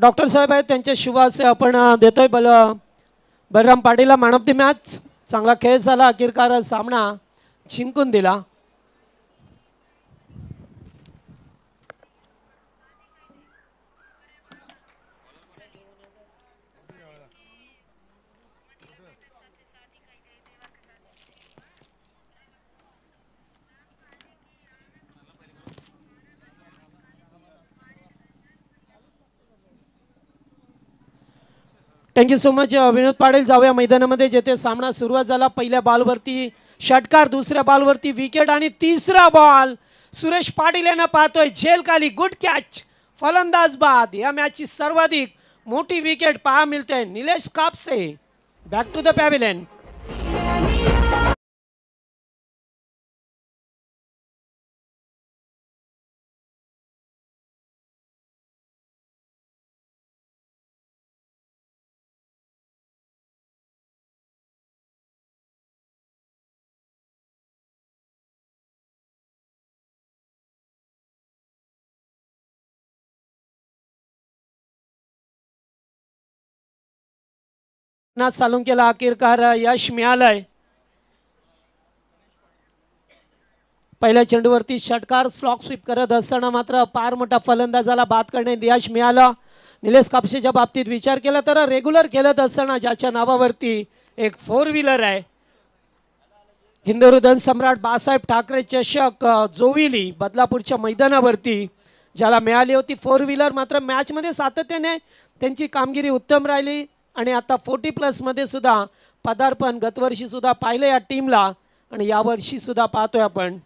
Doctor साहेब आहेत त्यांच्या शुभासे आपण देतोय बलराम पाटीलला मॅन ऑफ द मॅच. चांगला खेळ झाला, अखेरकार सामना जिंकून दिला. Thank you so much Vinod Patil. जाऊया मैदानामध्ये जेथे सामना सुरुवात झाला. पहिल्या बॉलवरती षटकार, दुसऱ्या बॉलवरती विकेट आणि तिसरा बॉल सुरेश पाटील यांना पाहतोय झेल खाली. गुड कॅच, फलंदाज बाद. या मॅचची सर्वाधिक मोठी विकेट पहा मिळते Nilesh Kapse. Back to the pavilion. सालुंकेला अखेरकार यश मिळालंय. पहिल्या चेंडूवरती षटकार स्लॉक स्वीप करत असताना मात्र फार मोठा फलंदाजाला बाद करण्यात यश मिळालं. निलेश कापसेच्या बाबतीत विचार केला तर रेग्युलर खेळत असताना ज्याच्या नावावरती एक 4 व्हीलर आहे, हिंदुहृदय सम्राट बाळासाहेब ठाकरे चषक जोविली बदलापूरच्या मैदानावरती ज्याला मिळाली होती 4 व्हीलर, मात्र मॅचमध्ये सातत्याने त्यांची कामगिरी उत्तम राहिली आणि आता 40+ मध्ये सुद्धा पदार्पण गतवर्षी सुद्धा पाहिलं या टीमला आणि यावर्षी सुद्धा पाहतोय आपण.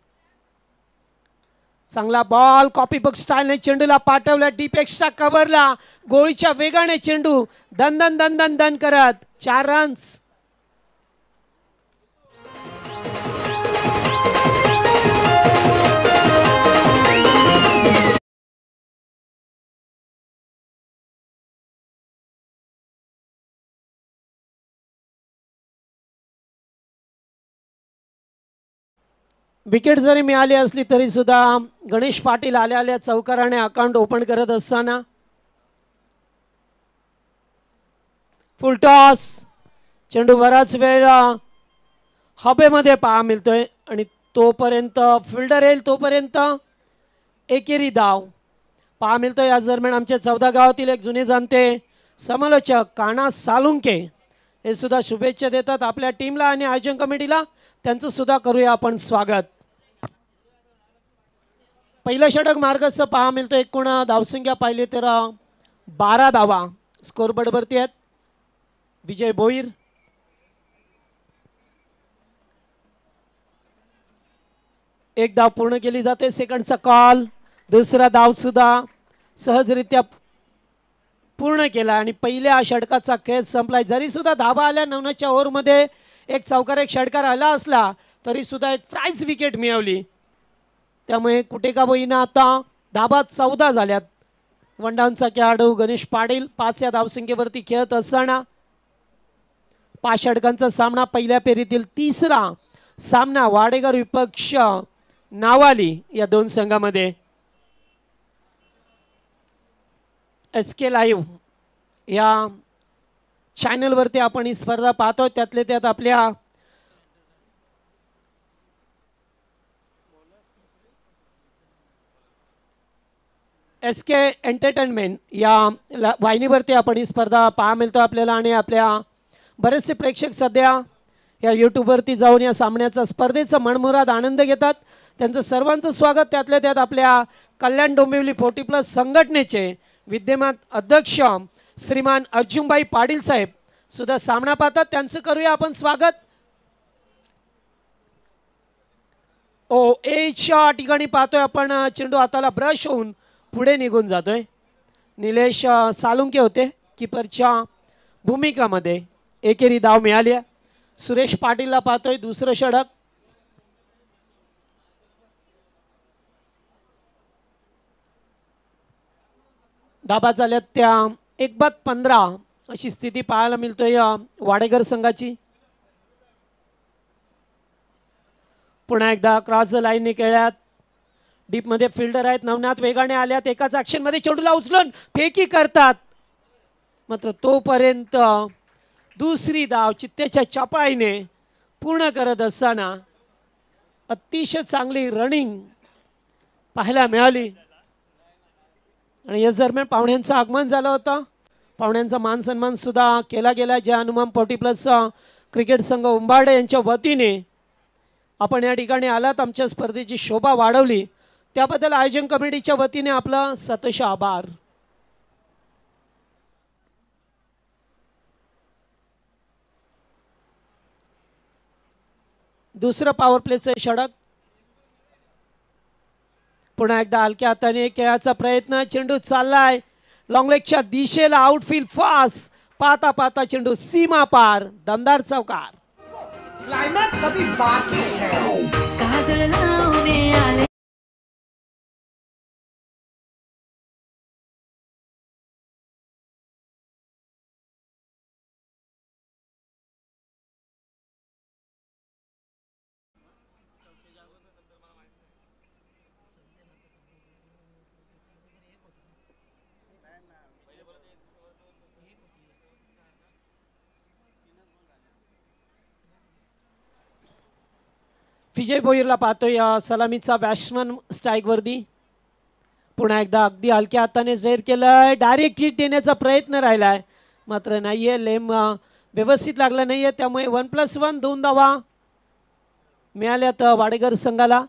चांगला बॉल कॉपी बुक स्टाईलने चेंडूला पाठवला डीप एक्स्ट्रा कव्हरला. गोळीच्या वेगाने चेंडू दन दन दन दन दन करत 4 रन्स. विकेट जरी मिळाली असली तरी सुद्धा गणेश पाटील आल्या चौकाराने अकाउंट ओपन करत असताना फुल टॉस. चेंडू बराच वेळ हवेमध्ये पहा मिळतोय आणि तोपर्यंत फिल्डर येईल तोपर्यंत एकेरी धाव पहा मिळतोय. याच दरम्यान आमच्या 14 गावातील एक जुने जाणते समालोचक काना सालुंके हे सुद्धा शुभेच्छा देतात आपल्या टीमला आणि आयोजन कमिटीला. त्यांचं सुद्धा करूया आपण स्वागत. पहिलं षटक मार्गस्थ पहा मिळतो. एकूण धावसंख्या पाहिली तर 12 धावा स्कोरबोर्डवरती आहेत. विजय भोईर, एक धाव पूर्ण केली जाते. सेकंडचा कॉल, दुसरा धाव सुद्धा सहजरित्या पूर्ण केला आणि पहिल्या षटकाचा खेळ संपलाय. जरी सुद्धा धावा आल्या 9च्या ओव्हरमध्ये एक चौकार एक षटकार आला असला तरी सुद्धा एक प्राइज विकेट मिळवली. त्यामुळे कुठे का होईना आता धाबा 14 झाल्यात. वनडाऊनचा खेळाडू गणेश पाटील 5 या धावसंख्येवरती खेळत असताना 5 षटकांचा सामना. पहिल्या फेरीतील तिसरा सामना वाडेकर विपक्ष नावाली या दोन संघामध्ये. SK लाईव्ह या चॅनलवरती आपण ही स्पर्धा पाहतोय. त्यातले त्यात आपल्या SK एंटरटेनमेंट या वाहिनीवरती आपण ही स्पर्धा पहा मिळतो आपल्याला आणि आपल्या बरेचसे प्रेक्षक सध्या या यूट्यूबवरती जाऊन या सामन्याचा स्पर्धेचा मनमुराद आनंद घेतात. त्यांचं सर्वांचं स्वागत. त्यातल्या त्यात आपल्या कल्याण डोंबिवली 40+ संघटनेचे विद्यमान अध्यक्ष श्रीमान अर्जुनभाई पाटील साहेब सुद्धा सामना पाहतात. त्यांचं करूया आपण स्वागत. एच्या ठिकाणी पाहतोय आपण चेंडू हाताला ब्रश होऊन पुढे निघून जातोय. निलेश सालुंके होते कीपरच्या भूमिकामध्ये. एकेरी धाव मिळाली. सुरेश पाटीलला पाहतोय दुसरं षटक. धाबा झाल्यात त्या 1/15 अशी स्थिती पाहायला मिळतोय वाडेकर संघाची. पुन्हा एकदा क्रॉस लाईनने खेळ्यात. डीप मध्ये फिल्डर आहेत नवनाथ वेगाने आल्यात. एकाच ॲक्शन मध्ये चेंडूला उचलून फेकी करतात. मात्र तोपर्यंत दुसरी धाव चित्तेच्या चपळाईने पूर्ण करत असताना अतिशय चांगली रनिंग पाहायला मिळाली आणि या दरम्यान पाहुण्यांचं आगमन झालं होतं. पाहुण्यांचा मान सन्मान सुद्धा केला गेला. ज्या हनुमान 40+ क्रिकेट संघ उंबारडे यांच्या वतीने आपण या ठिकाणी आलात, आमच्या स्पर्धेची शोभा वाढवली, त्याबद्दल आयोजन कमिटीच्या वतीने आपलं सतोष आभार. दुसरं पॉवर प्लेचं षटक. पुन्हा एकदा हलक्या हाताने खेळाचा प्रयत्न. चेंडू चाललाय लॉंग लेगच्या दिशेला. Outfield fast. पाहता पाहता चेंडू सीमा पार. दमदार चौकार. क्लाइमॅक्स अभी बाकी है. काजळ लावणे आले. विजय भोईरला पाहतोय सलामीचा बॅट्समन स्ट्राईक वरती. पुन्हा एकदा अगदी हलक्या हाताने झेर केलंय. डायरेक्ट हिट देण्याचा प्रयत्न राहिलाय मात्र नाहीये. लेम व्यवस्थित लागला नाहीये, त्यामुळे 1+1 2 धावा मिळाल्यात वाडेकर संघाला.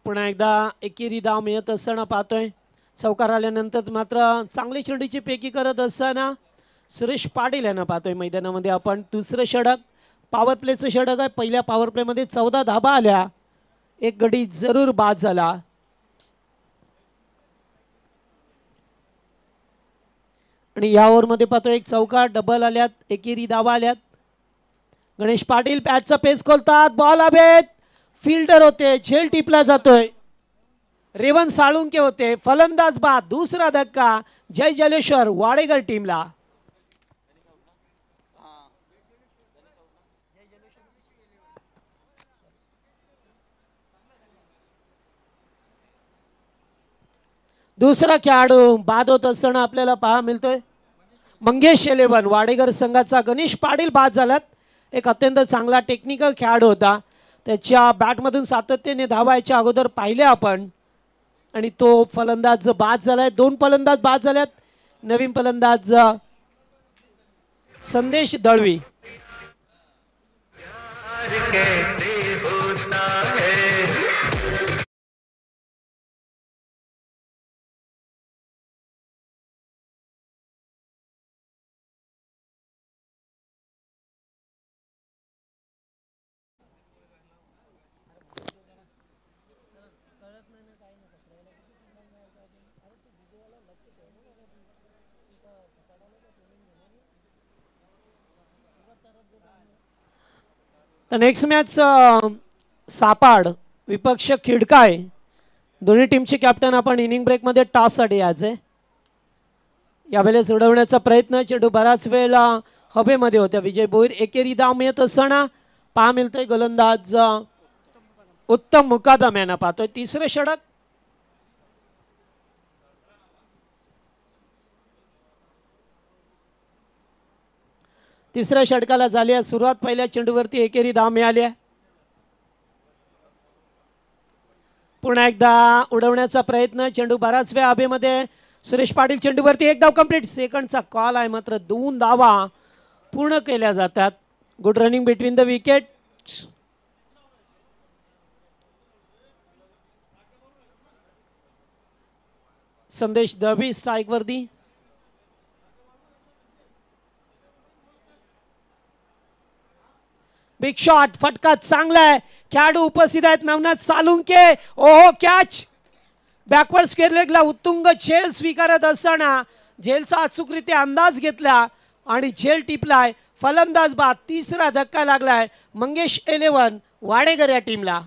पुन्हा एकदा एकेरी धाव मिळत असताना पाहतोय. चौकार आल्यानंतर मात्र चांगली चेंडूची पेकी करत असताना सुरेश पाटील यांना पाहतोय मैदानामध्ये आपण. दुसरं षटक पॉवर प्लेचं षटक आहे. पहिल्या पॉवर प्लेमध्ये 14 धाबा आल्या. एक गडी जरूर बाद झाला. आणि या ओव्हरमध्ये पाहतोय एक चौकार, डबल आल्यात, एकेरी धाबा आल्यात. गणेश पाटील पॅचचा पेस खोलतात. बॉल हवेत. फिल्डर होते, झेल टिपला जातोय. रेवण साळुंके होते, फलंदाज बाद. दुसरा धक्का जय जलेश्वर वाडेकर टीमला. दुसरा खेळाडू बाद होत असताना आपल्याला पाहा मिळतोय. मंगेश 11 वाडेकर संघाचा गणेश पाटील बाद झालात. एक अत्यंत चांगला टेक्निकल खेळाडू होता. त्याच्या बॅटमधून सातत्याने धावायच्या अगोदर पाहिले आपण आणि तो फलंदाज बाद झालाय. 2 फलंदाज बाद झाल्यात. नवीन फलंदाज संदेश दळवी. तर नेक्स्ट मॅच सापाड विपक्ष खिडकाय. दोन्ही टीमचे कॅप्टन आपण इनिंग ब्रेकमध्ये टॉससाठी आज आहे. यावेळेस उडवण्याचा प्रयत्न. चेंडू बराच वेळ हवेमध्ये होत्या. विजय भोईर एकेरी धाव मिळत असताना पहा मिळतोय गोलंदाज उत्तम मुकादम यांना पाहतोय. तिसरं षटक. तिसऱ्या षटकाला झाली आहे सुरुवात. पहिल्या चेंडूवरती एकेरी धाव मिळाली आहे. पुन्हा एकदा उडवण्याचा प्रयत्न. चेंडू बराच वेळ हवेमध्ये. सुरेश पाटील चेंडूवरती एक धाव कंप्लीट. सेकंडचा कॉल आहे मात्र 2 धावा पूर्ण केल्या जातात. Good running between the wicket. संदेश दळवी स्ट्राईक वरती. Big shot. फटका चांगला आहे. खेळाडू उपस्थित आहेत. नवनाथ सालुंके. ओहो कॅच. बॅकवर्ड स्क्वेअर लेगला उत्तुंग झेल स्वीकारत असताना झेलचा अचूकरित्या अंदाज घेतला आणि झेल टिपलाय. फलंदाज बाद. तिसरा धक्का लागलाय मंगेश 11 वाडेकर या टीमला.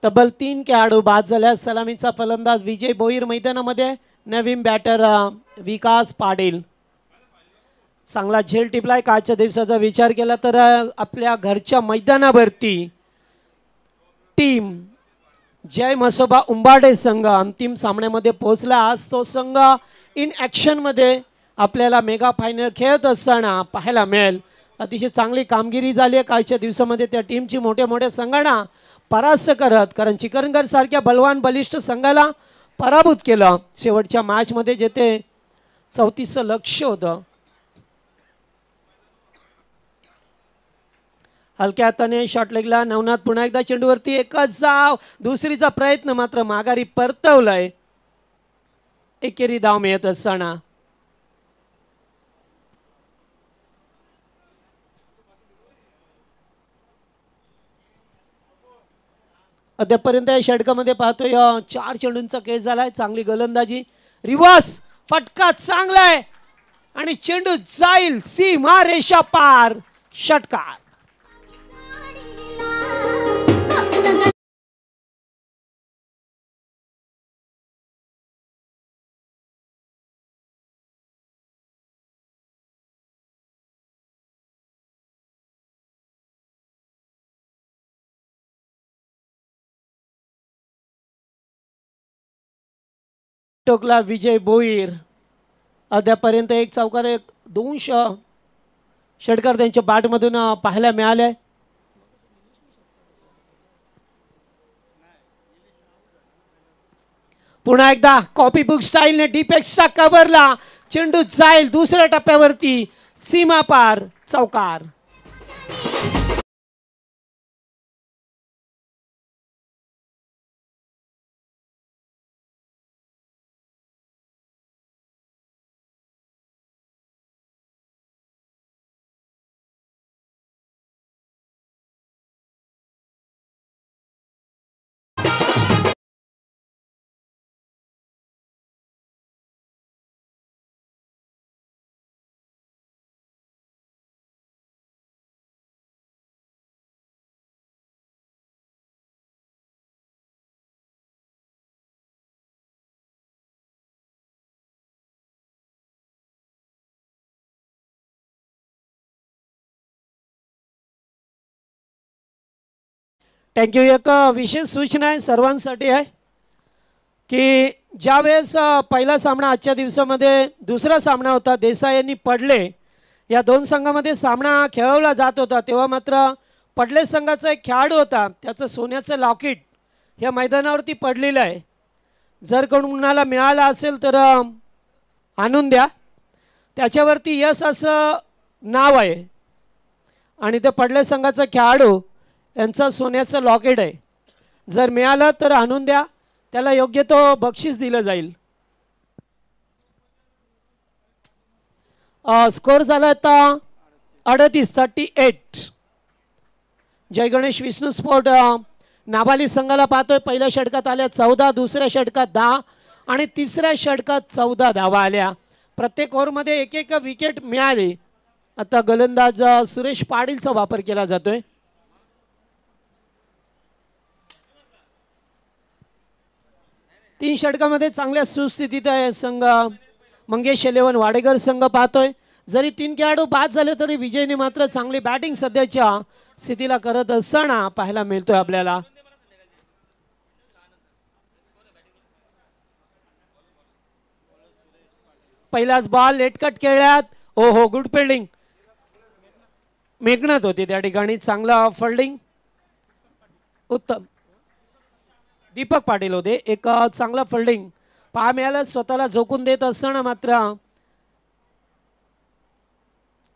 तब्बल 3 खेळाडू बाद झाल्यास सलामीचा फलंदाज विजय भोईर मैदानामध्ये, नवीन बॅटर विकास पाटील. चांगला झेल टिपलाय. कालच्या दिवसाचा विचार केला तर आपल्या घरच्या मैदानावरती टीम जय म्हसोबा उंबाडे संघ अंतिम सामन्यामध्ये पोहोचला. आज तो संघ इन ॲक्शनमध्ये आपल्याला मेगा फायनल खेळत असताना पाहायला मिळेल. अतिशय चांगली कामगिरी झाली आहे कालच्या दिवसामध्ये त्या टीमची. मोठ्या मोठ्या संघांना परास्त करत, कारण चिकनगर सारख्या बलवान बलिष्ठ संघाला पराभूत केलं शेवटच्या मॅचमध्ये, जेथे 34 लक्ष होतं. हलक्या हाताने शॉट लेगला नवनाथ पुन्हा एकदा चेंडूवरती एकच धाव. दुसरीचा प्रयत्न मात्र माघारी परतवलाय. एकेरी धाव मिळत असताना अद्यापर्यंत या षटकामध्ये पाहतोय 4 चेंडूंचा खेळ झालाय. चांगली गोलंदाजी, रिव्हर्स फटका चांगला आहे आणि चेंडू जाईल सीमा रेषा पार. षटकार. टोकला विजय भोईर. अद्यापर्यंत एक चौकार, 2 षटकार त्यांच्या बॅटमधून पाहायला मिळाले. पुन्हा एकदा कॉपी बुक स्टाईलने डीपेक्सचा कव्हरला चेंडू जाईल दुसऱ्या टप्प्यावरती सीमा पार. चौकार. थँक्यू. एक विशेष सूचना आहे सर्वांसाठी आहे की ज्यावेळेस पहिला सामना आजच्या दिवसामध्ये दुसरा सामना होता, देसाई यांनी पडले, या 2 संघामध्ये सामना खेळवला जात होता, तेव्हा मात्र पडले संघाचा एक खेळाडू होता, त्याचं सोन्याचं लॉकेट या मैदानावरती पडलेलं आहे. जर कोणाला मिळालं असेल तर आणून द्या. त्याच्यावरती यस असं नाव आहे आणि ते पडले संघाचा खेळाडू यांचा सोन्याचं लॉकेट आहे. जर मिळालं तर आणून द्या, त्याला योग्य तो बक्षीस दिलं जाईल. स्कोर झाला आता 38. जय गणेश विष्णू स्पोर्ट नाबाली संघाला पाहतोय. पहिल्या षटकात आल्या 14, दुसऱ्या षटकात 10 आणि तिसऱ्या षटकात 14 धावा आल्या. प्रत्येक ओव्हरमध्ये एक एक विकेट मिळाली. आता गोलंदाज सुरेश पाटीलचा वापर केला जातोय. तीन षटकामध्ये चांगल्या सुस्थितीत आहे संघ. मंगेश 11 वाडेकर संघ पाहतोय. जरी 3 खेळाडू बाद झाले तरी विजयने मात्र चांगली बॅटिंग सध्याच्या स्थितीला करत असताना पाहायला मिळतोय आपल्याला. पहिलाच बॉल लेटकट खेळल्यात. हो गुड फिल्डिंग. मेघनाथ होते त्या ठिकाणी. चांगला फिल्डिंग, उत्तम. दीपक पाटील होते. एक चांगला फिल्डिंग पहा मिळालं. स्वतःला झोकून देत असताना मात्र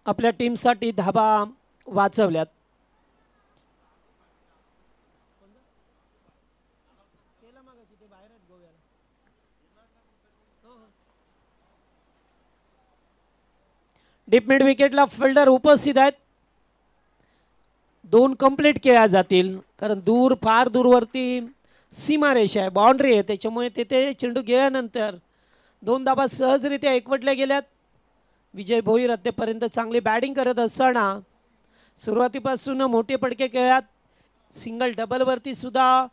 आपल्या टीमसाठी धाबा वाचवल्यात. डीप मिड विकेटला फिल्डर उपस्थित आहेत. 2 कंप्लीट केल्या जातील कारण फार दूरवरती सीमारेषा आहे, बाउंड्री आहे, त्याच्यामुळे तेथे चेंडू गेल्यानंतर 2 धाबा सहजरित्या एकवटल्या गेल्यात. विजय भोईर अद्यापर्यंत चांगली बॅटिंग करत असताना सुरुवातीपासून मोठे पडके खेळत. सिंगल डबलवरती सुद्धा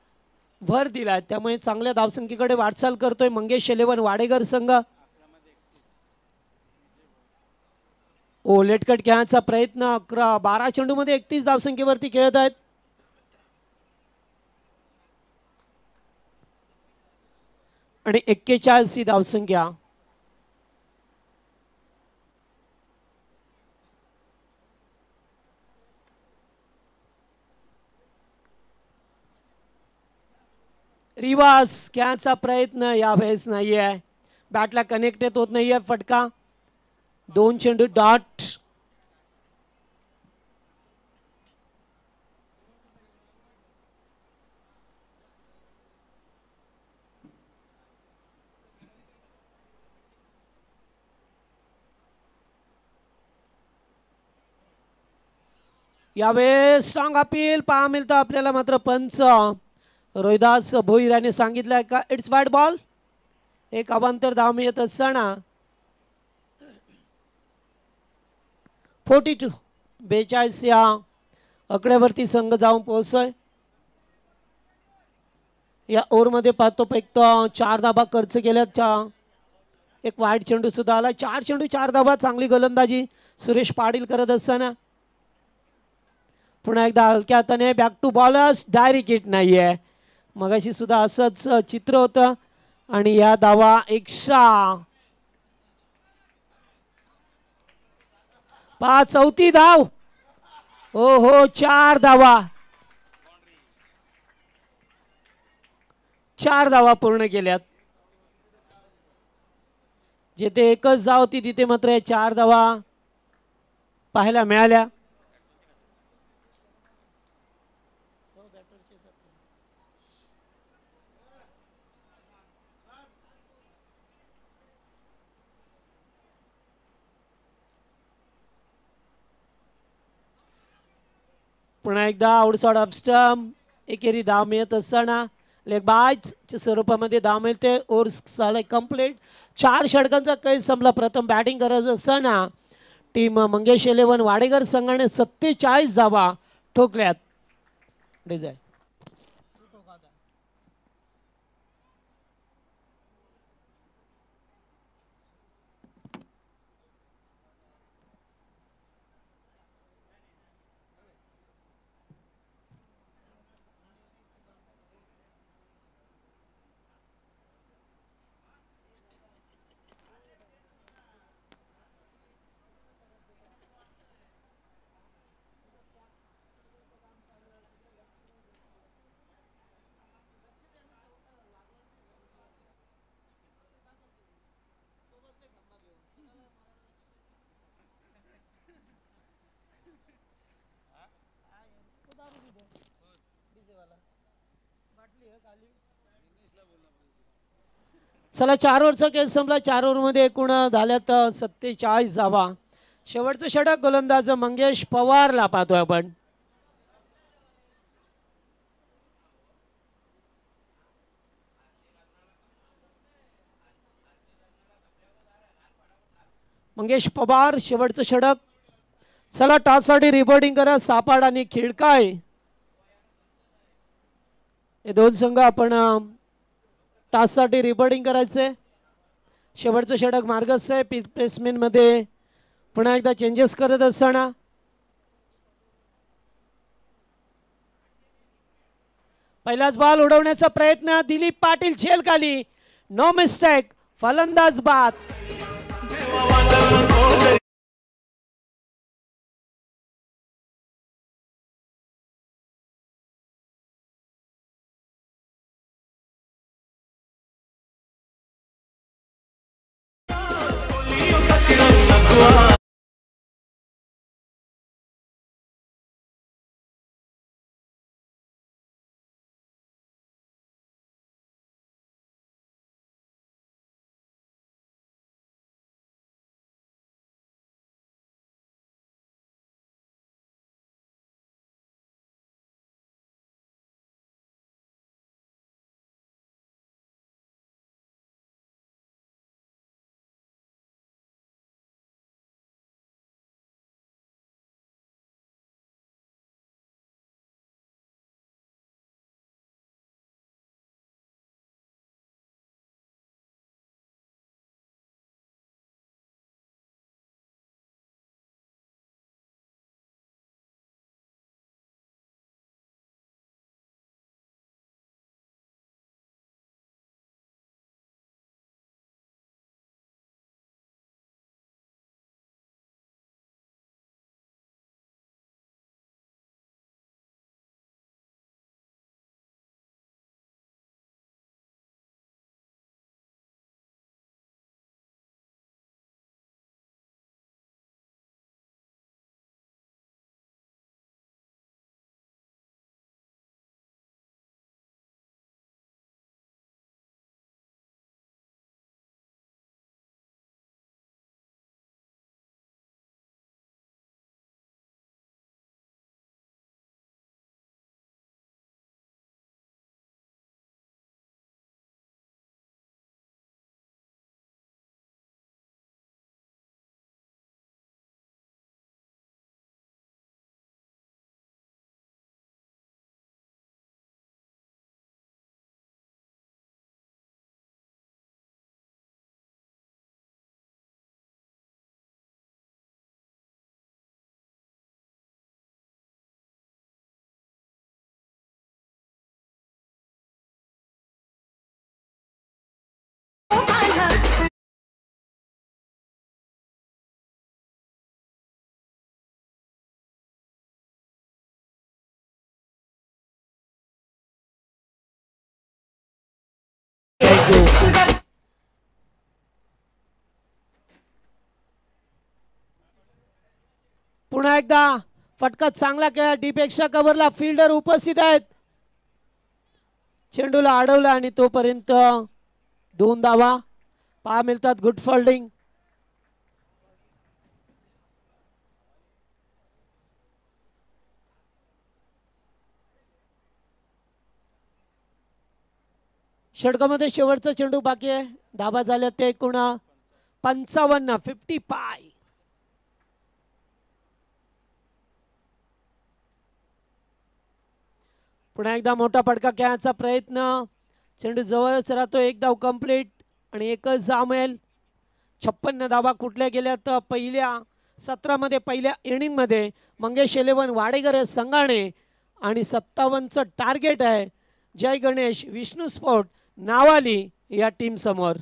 भर दिलाय, त्यामुळे चांगल्या धावसंख्येकडे वाटचाल करतोय मंगेश 11 वाडेकर संघ. लेटकट खेळण्याचा प्रयत्न, 12 चेंडूमध्ये 31 धावसंख्येवरती खेळत आहेत. आणि 41 ही धावसंख्या. रिवास खेळण्याचा प्रयत्न यावेळेस नाहीये, बॅटला कनेक्ट होत नाहीये फटका. 2 चेंडू डॉट. यावेळेस स्ट्रॉंग अपील पहा मिळतं आपल्याला, मात्र पंच रोहिदास भोईर याने सांगितलंय का इट्स वाईड बॉल. एक अवांतर धाव मिळत असताना 42 या आकड्यावरती संघ जाऊन पोहोचतोय. या ओव्हरमध्ये पाहतो फक्त 4 धाबा खर्च केल्यात. एक वाईट चेंडू सुद्धा आला. 4 चेंडू 4 धाबा. चांगली गोलंदाजी सुरेश पाटील करत असताना पुन्हा एकदा हलक्या हाताने back to bowlers. Direct hit नाहीये, मगाशी सुद्धा असंच चित्र होतं. आणि या धावा एक्स्ट्रा. 4थी धाव. हो 4 धावा. 4 धावा पूर्ण केल्यात. जिथे एकच धाव होती तिथे मात्र 4 धावा पाहायला मिळाल्या. पुन्हा एकदा आउटसाइड ऑफ स्टंप एकेरी धाव मिळत असताना लेग बायच्या स्वरूपामध्ये धाव मिळते. ओव्हर झालं कंप्लीट. 4 षटकांचा कैद संपला. प्रथम बॅटिंग करत असताना टीम मंगेश 11 वाडेकर संघाने 47 धावा ठोकल्यात. डिझाईन चला 4 ओव्हरचा खेळ संपला. 4 ओव्हरमध्ये एकूण झाल्यात 47 धावा. शेवटचं षटक गोलंदाज मंगेश पवारला पाहतोय आपण. मंगेश पवार शेवटचं षटक. चला टॉससाठी रिपोर्टिंग करा सापाड आणि खिडकाय हे 2 संघ आपण ताससाठी रिपोर्टिंग करायचे. शेवटचं षटक मार्गस्थ आहे. प्लेसमेंट मध्ये पुन्हा एकदा चेंजेस करत असताना पहिलाच बॉल उडवण्याचा प्रयत्न. दिलीप पाटील झेल खाली. No mistake. फलंदाज बाद. थँक्यू. पुन्हा एकदा फटका चांगला खेळा डीपेक्षा कव्हरला फिल्डर उपस्थित आहेत. चेंडूला अडवला आणि तोपर्यंत 2 धावा पहा मिळतात. Good fielding. षटकामध्ये शेवटचा चेंडू बाकी आहे. धाबा झाल्या ते एकूण 55 55. पुन्हा एकदा मोठा फटका खेळण्याचा प्रयत्न. चेंडू जवळच राहतो. एक धाव कंप्लीट आणि एकच जामेल. 56 धावा कुठल्या गेल्यात पहिल्या सत्रामध्ये पहिल्या इनिंगमध्ये. मंगेश 11 वाडेकर संघाने आणि 57चं टार्गेट आहे जय गणेश विष्णू स्पोर्ट नावाली या टीम समोर.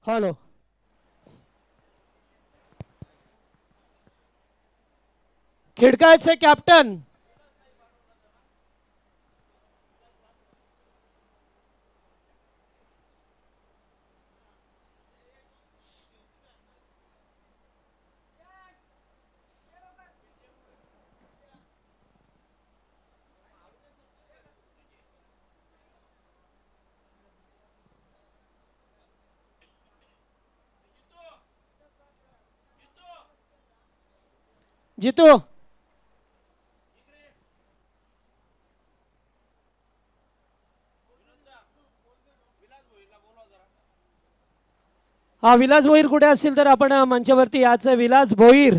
हॅलो. खिडकायचे कॅप्टन जितू. हा विलास भोईर कुठे असतील तर आपण मंचावरती याचं. विलास भोईर.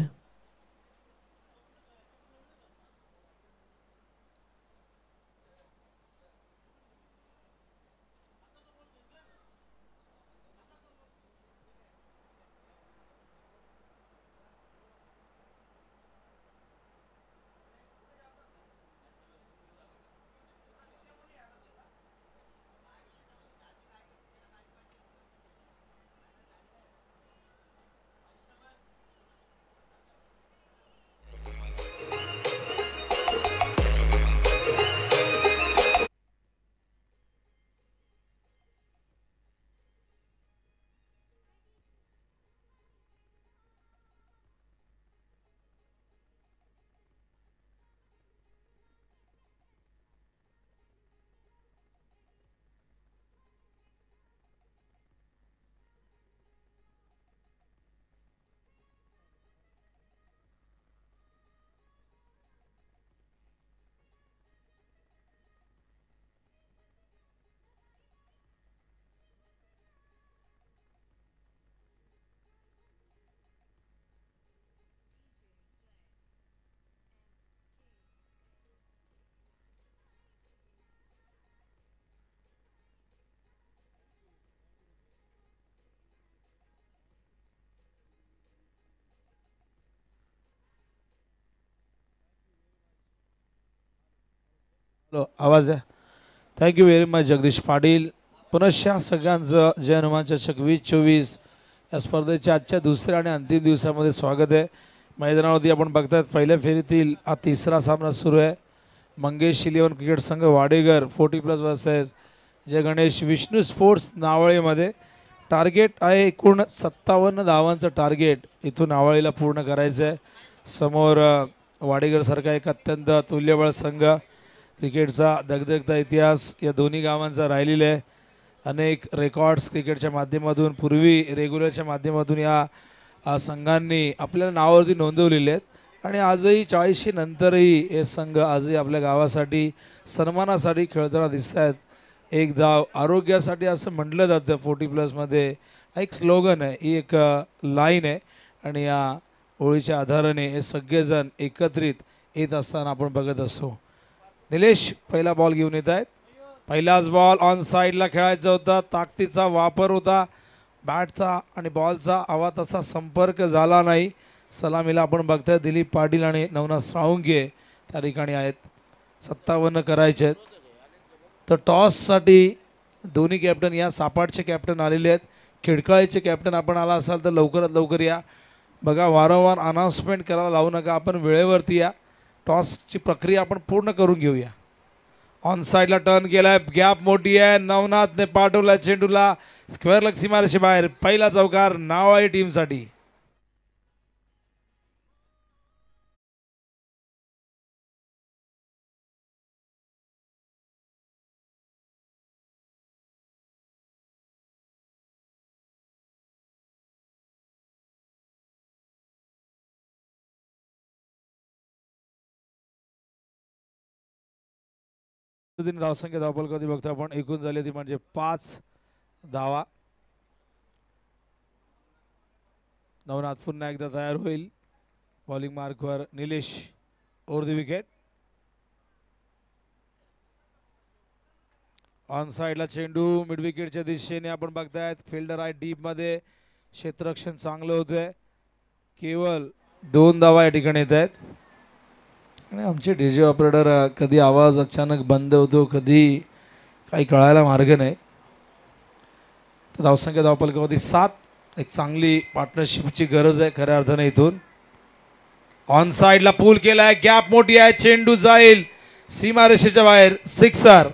आवाज द्या. Thank you very much Jagdish Patil. पुनश्च सगळ्यांचं जय हनुमान चषक 2024 या स्पर्धेच्या आजच्या दुसऱ्या आणि अंतिम दिवसामध्ये स्वागत आहे. मैदानावरती आपण बघतात पहिल्या फेरीतील हा तिसरा सामना सुरू आहे. मंगेश इलेव्हन क्रिकेट संघ वाडेगर 40+ वर्सेस जय गणेश विष्णू स्पोर्ट्स नावळीमध्ये. टार्गेट आहे एकूण 57 धावांचं टार्गेट इथून नावळीला पूर्ण करायचं आहे. समोर वाडेगरसारखा एक अत्यंत तुल्यबळ संघ, क्रिकेटचा दगदगता इतिहास या दोन्ही गावांचा राहिलेला आहे. अनेक रेकॉर्ड्स क्रिकेटच्या माध्यमातून पूर्वी रेग्युलरच्या माध्यमातून या संघांनी आपल्या नावावरती नोंदवलेले आहेत आणि आजही 40 नंतरही हे संघ आजही आपल्या गावासाठी सन्मानासाठी खेळताना दिसत आहेत. एक धाव आरोग्यासाठी असं म्हटलं जातं 40+ मध्ये. एक स्लोगन आहे, ही एक लाईन आहे आणि या ओळीच्या आधाराने हे सगळेजण एकत्रित येत असताना आपण बघत असतो. निलेश पहिला बॉल घेऊन येत आहेत. पहिलाच बॉल ऑन साईडला खेळायचा होता. ताकदीचा वापर होता. बॅटचा आणि बॉलचा हवा तसा संपर्क झाला नाही. सलामीला आपण बघताय दिलीप पाटील आणि नवनाथ साळुंखे त्या ठिकाणी आहेत. 57 करायचे आहेत. तर टॉससाठी दोन्ही कॅप्टन या सापाटचे कॅप्टन आलेले आहेत. खिडकाळीचे कॅप्टन आपण आला असाल तर लवकरात लवकर या. बघा वारंवार अनाउन्समेंट करायला लावू नका, आपण वेळेवरती या. टॉसची प्रक्रिया आपण पूर्ण करून घेऊया. ऑन साईडला टर्न केलाय, गॅप मोठी आहे. नवनाथने पाठवला चेंडूला स्क्वेअर लग सीमारेषे बाहेर. पहिला चौकार नावाई टीमसाठी. धावसंख्या धावपल कधी बघतो आपण एकूण झाली ती म्हणजे 5 धावा. नवनाथ पुन्हा एकदा तयार होईल. बॉलिंग मार्कवर Nilesh over the wicket. On साईडला चेंडू मिड विकेटच्या दिशेने आपण बघतायत. फिल्डर आहे डीप मध्ये. क्षेत्ररक्षण चांगलं होतंय. केवळ 2 धावा या ठिकाणी येत आहेत आणि आमचे डीजे ऑपरेटर कधी आवाज अचानक बंद होतो, कधी काही कळायला मार्ग नाही. तर धावसंख्या धावपलकावरती 7. एक चांगली पार्टनरशिपची गरज आहे खऱ्या अर्थाने इथून. ऑन साईडला पूल केलाय, गॅप मोठी आहे. चेंडू जाईल सीमारेषेच्या बाहेर. सिक्सर.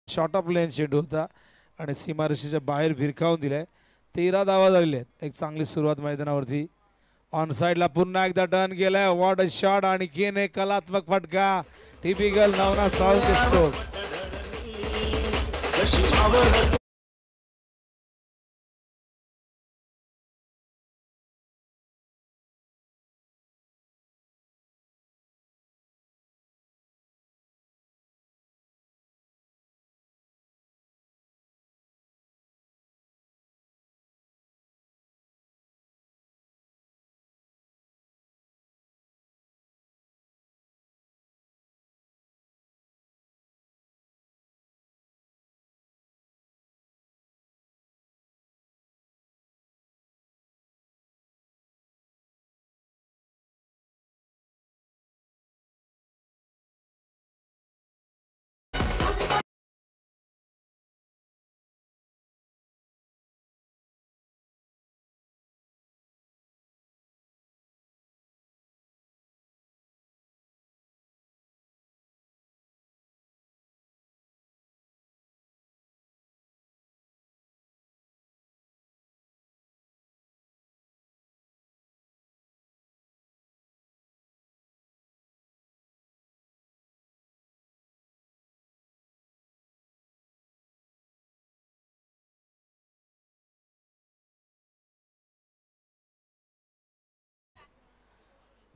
शॉर्ट ऑफ लेन चेंडू होता आणि सीमारेषेच्या बाहेर भिरकावून दिलाय. 13 धावा झालेल्या आहेत. एक चांगली सुरुवात मैदानावरती. ऑन साईडला पुन्हा एकदा टर्न केलाय. वॉट अ शॉट आणि केन एक कलात्मक फटका. Typical Navnath Salunkhe stroke.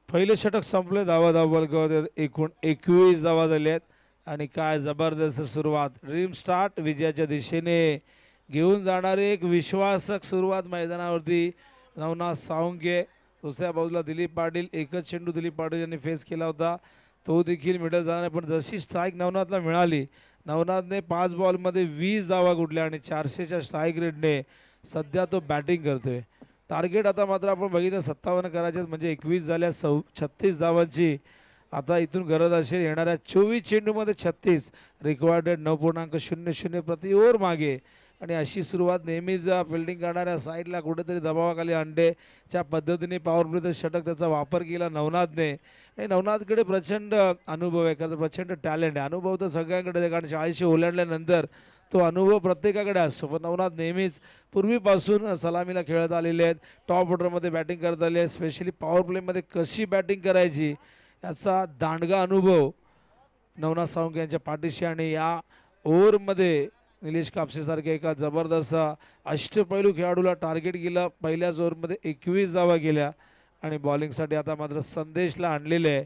पहिले षटक संपले. धावा धावपलकावर एकूण 21 धावा झाल्या आहेत आणि काय जबरदस्त सुरुवात. ड्रीम स्टार्ट विजयाच्या दिशेने घेऊन जाणारी एक विश्वासक सुरुवात मैदानावरती. नवनाथ साळुंखे. दुसऱ्या बाजूला दिलीप पाटील. एकच चेंडू दिलीप पाटील यांनी फेस केला होता, तो देखील मिडल झाला नाही. पण जशी स्ट्राईक नवनाथला मिळाली, नवनाथने 5 बॉलमध्ये 20 धावा गुडल्या आणि 400च्या स्ट्राईक रेटने सध्या तो बॅटिंग करतोय. टार्गेट आता मात्र आपण बघितलं 57 करायचे म्हणजे 21 झाल्या 36 धावांची आता इथून गरज असेल येणाऱ्या 24 चेंडूमध्ये 36 रिक्वायर्डेड 9.00 प्रति ओव्हर मागे आणि अशी सुरुवात नेहमीच फिल्डिंग करणाऱ्या साईडला कुठेतरी दबावाखाली अंडेच्या पद्धतीने पॉवर प्लेचं षटक त्याचा वापर केला नवनाथने आणि नवनाथकडे प्रचंड अनुभव आहे कारण प्रचंड टॅलेंट आहे अनुभव तर सगळ्यांकडे आहे कारण 40 ओलांडल्यानंतर तो अनुभव प्रत्येकाकडे असतो पण नवनाथ नेहमीच पूर्वीपासून सलामीला खेळत आलेले आहेत टॉप ऑर्डरमध्ये बॅटिंग करत आले आहेत स्पेशली पॉवर प्लेमध्ये कशी बॅटिंग करायची याचा दांडगा अनुभव नवनाथ साळुंखे यांच्या पाठीशी आणि या ओव्हरमध्ये निलेश कापसेसारख्या एका जबरदस्त अष्टपैलू खेळाडूला टार्गेट केलं पहिल्याच ओव्हरमध्ये 21 धावा गेल्या आणि बॉलिंगसाठी आता मात्र संदेशला आणलेले आहे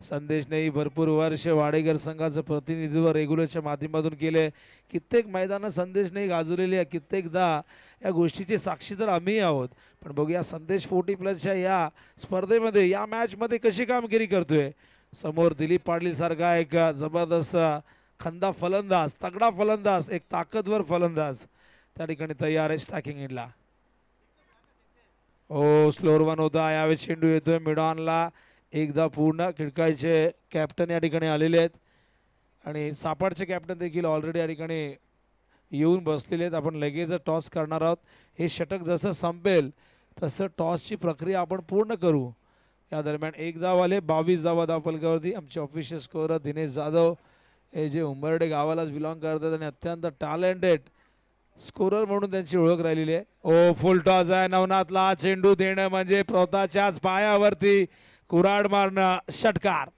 संदेशनेही भरपूर वर्ष वाडेकर संघाचं प्रतिनिधित्व रेग्युलरच्या माध्यमातून केले कित्येक मैदानं संदेशनेही गाजवलेली आहे कित्येकदा या गोष्टीचे साक्षी तर आम्ही आहोत पण बघूया संदेश 40+ या स्पर्धेमध्ये या मॅचमध्ये कशी कामगिरी करतोय समोर दिलीप पाटील सारखा एक जबरदस्त खंदा फलंदाज तगडा फलंदाज एक ताकदवर फलंदाज त्या ठिकाणी तयार आहे स्टॅकिंग इनला ओ स्लोअर वन होता यावेळी चेंडू येतोय मिडॉनला एकदा पूर्ण खिडकायचे कॅप्टन या ठिकाणी आलेले आहेत आणि सापाडचे कॅप्टन देखील ऑलरेडी या ठिकाणी येऊन बसलेले आहेत आपण लगेच टॉस करणार आहोत हे षटक जसं संपेल तसं टॉसची प्रक्रिया आपण पूर्ण करू या दरम्यान एक धाव आले 22 धावा धावफलकावरती आमचे ऑफिशियल स्कोअर दिनेश जाधव हे जे उंबर्डे गावालाच बिलॉंग करतात आणि अत्यंत टॅलेंटेड स्कोरर म्हणून त्यांची ओळख राहिलेली आहे ओ फुल टॉस आहे नवनाथला चेंडू देणं म्हणजे प्रताच्याच पायावरती कुऱ्हाड मारणं षटकार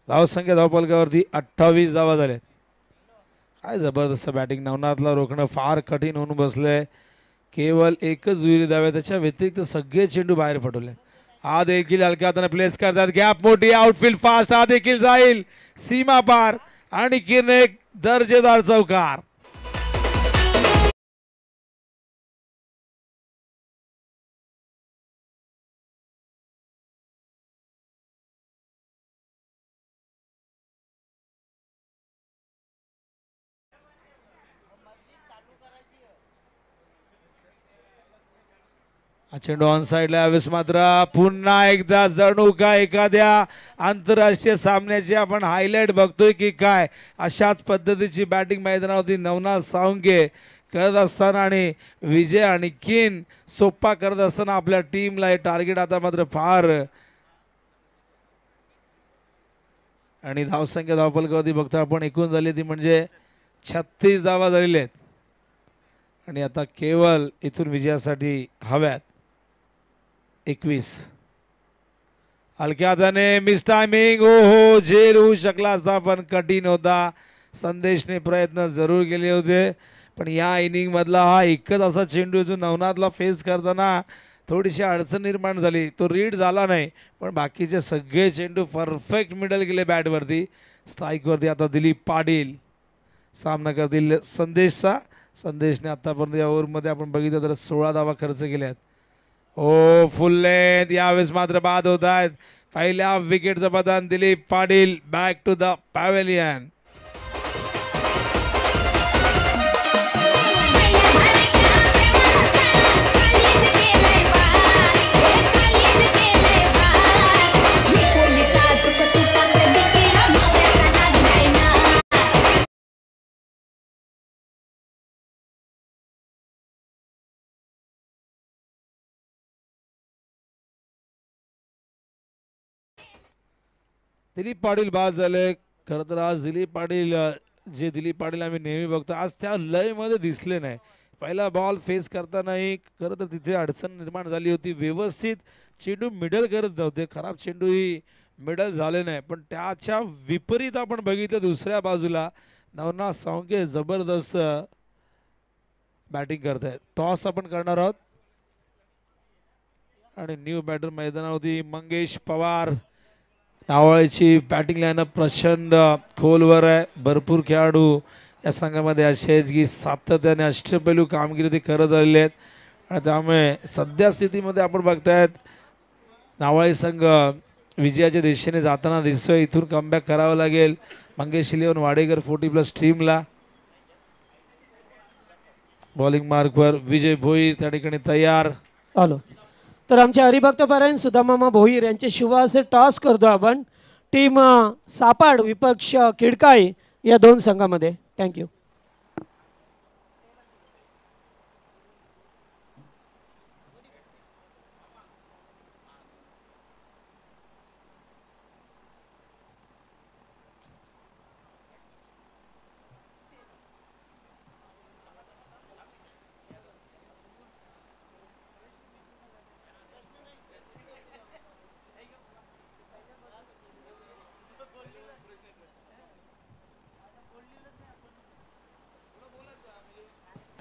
धावसंख्या धावफलकावरती 28 धावा झाल्यात काय जबरदस्त बॅटिंग नवनाथला रोखणं फार कठीण होऊन बसलंय केवळ एकच जुळी धावे त्याच्या व्यतिरिक्त सगळे चेंडू बाहेर पडवले हा देखील हलक्या हाताने प्लेस करतात गॅप मोठी आउटफील्ड फास्ट हा देखील जाईल सीमा पार आणि किरण एक दर्जेदार चौकार चेंडू ऑन साइडला यावेळेस मात्र पुन्हा एकदा जणू का एखाद्या आंतरराष्ट्रीय सामन्याची आपण हायलाइट बघतोय की काय अशाच पद्धतीची बॅटिंग मैदानावरती नवनाथ साळुंखे करत असताना आणि विजय आणि किन सोप्पा करत असताना आपल्या टीमला हे टार्गेट आता मात्र फार आणि धावसंख्या धावफलकावरती बघता आपण एकूण झाली ती म्हणजे 36 धावा झालेल्या आहेत आणि आता केवळ इथून विजयासाठी हव्यात 21 हलक्या हाताने मिस टायमिंग हो झेल होऊ शकला असता पण कठीण होता संदेशने प्रयत्न जरूर केले होते पण या इनिंग मधला हा एकच असा चेंडू जो नवनाथला फेस करताना थोडीशी अडचण निर्माण झाली तो रीड झाला नाही पण बाकीचे सगळे चेंडू परफेक्ट मिडल गेले बॅटवरती स्ट्राईकवरती आता दिलीप पाटील सामना करतील संदेशचा संदेशने आतापर्यंत या ओव्हरमध्ये आपण बघितलं तर 16 धावा खर्च केल्यात ओ फुल लेंथ यावेळेस मात्र बाद होत आहेत पहिल्या विकेटचं पतन Dilip Patil back to the pavilion Dilip Patil बाद झाले खरं तर आज दिलीप पाटील दिलीप पाटील आम्ही नेहमी बघतो आज त्या लयमध्ये दिसले नाही पहिला बॉल फेस करतानाही खरं तर तिथे अडचण निर्माण झाली होती व्यवस्थित चेंडू मिडल करत नव्हते खराब चेंडूही मिडल झाले नाही पण त्याच्या विपरीत आपण बघितलं दुसऱ्या बाजूला नवनाथ साळुंखे जबरदस्त बॅटिंग करतायत टॉस आपण करणार आहोत आणि न्यू बॅटर मैदानावरती मंगेश पवार. नावाळीची बॅटिंग लाईनअप प्रचंड खोलवर आहे. भरपूर खेळाडू या संघामध्ये असे आहेत की सातत्याने अष्टपैलू कामगिरी ते करत आलेले आहेत. आणि त्यामुळे सध्या स्थितीमध्ये आपण बघतायत नावाळी संघ विजयाच्या दिशेने जाताना दिसतोय. इथून कमबॅक करावं लागेल मंगेश 11 वाडेकर 40+ टीमला. बॉलिंग मार्कवर विजय भोईर त्या ठिकाणी तयार. आलो तर आमचे हरिभक्त पारायण सुदामामा भोईर यांचे शुभ असे टॉस करतो आपण. टीम सापाड विपक्ष किडकाई या दोन संघामध्ये. थँक्यू.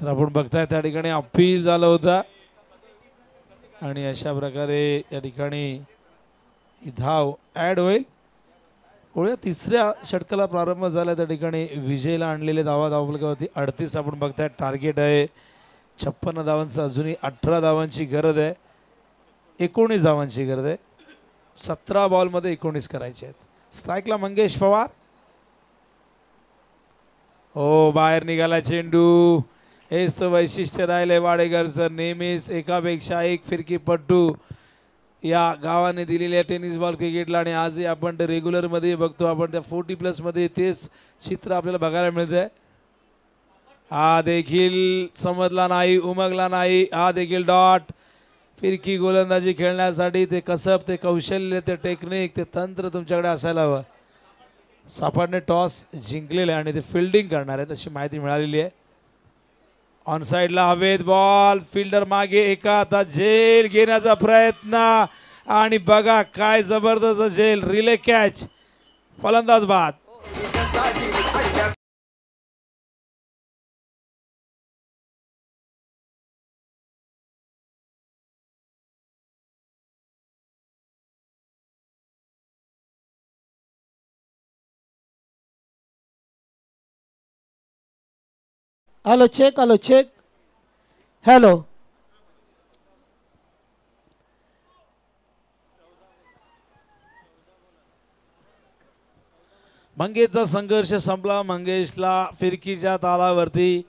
तर आपण बघताय त्या ठिकाणी अपील झालं होतं आणि अशा प्रकारे या ठिकाणी ही धाव ॲड होईल. होळ्या तिसऱ्या षटकाला प्रारंभ झाला. त्या ठिकाणी विजयला आणलेले धावफलकावरती 38 आपण बघताय टार्गेट आहे. 56 धावांचं अजूनही 18 धावांची गरज आहे. 19 धावांची गरज आहे. 17 बॉलमध्ये 19 करायचे आहेत. स्ट्राईकला मंगेश पवार. हो बाहेर निघाला चेंडू. हेच तर वैशिष्ट्य राहिले वाडेकरचं. नेहमीच एकापेक्षा एक फिरकीपट्टू या गावाने दिलेल्या टेनिस बॉल क्रिकेटला. आणि आजही आपण ते रेग्युलरमध्ये बघतो. आपण त्या 40+ मध्ये तेच चित्र आपल्याला बघायला मिळतंय. हा देखील समजला नाही, उमगला नाही. हा देखील डॉट. फिरकी गोलंदाजी खेळण्यासाठी ते कसब, ते कौशल्य, ते टेक्निक, ते तंत्र तुमच्याकडे असायला हवं. सापाडने टॉस जिंकलेले आणि ते फिल्डिंग करणार आहेत अशी माहिती मिळालेली आहे. ऑन साइडला हवेत बॉल. फिल्डर मागे एका हातात झेल घेण्याचा प्रयत्न आणि बघा काय जबरदस्त झेल. Relay catch. फलंदाज बाद. Hello check. Hello check. Hello. मंगेशचा संघर्ष संपला. मंगेशला फिरकीच्या तालावरती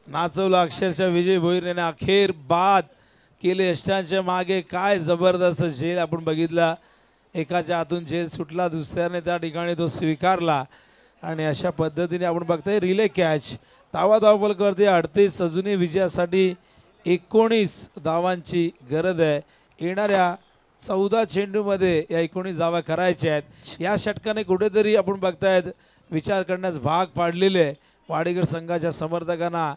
नाचवलं अक्षरशः विजय भोईर याने. अखेर बाद केले. यष्टांच्या मागे काय जबरदस्त झेल आपण बघितला. एकाच्या हातून झेल सुटला, दुसऱ्याने त्या ठिकाणी तो स्वीकारला आणि अशा पद्धतीने आपण बघताय रिले कॅच. धावफलकावरती 38. अजूनही विजयासाठी 19 धावांची गरज आहे. येणाऱ्या 14 चेंडूमध्ये या 19 धावा करायच्या आहेत. या षटकाने कुठेतरी आपण बघतायत विचार करण्यास भाग पाडलेले आहे वाडेकर संघाच्या समर्थकांना.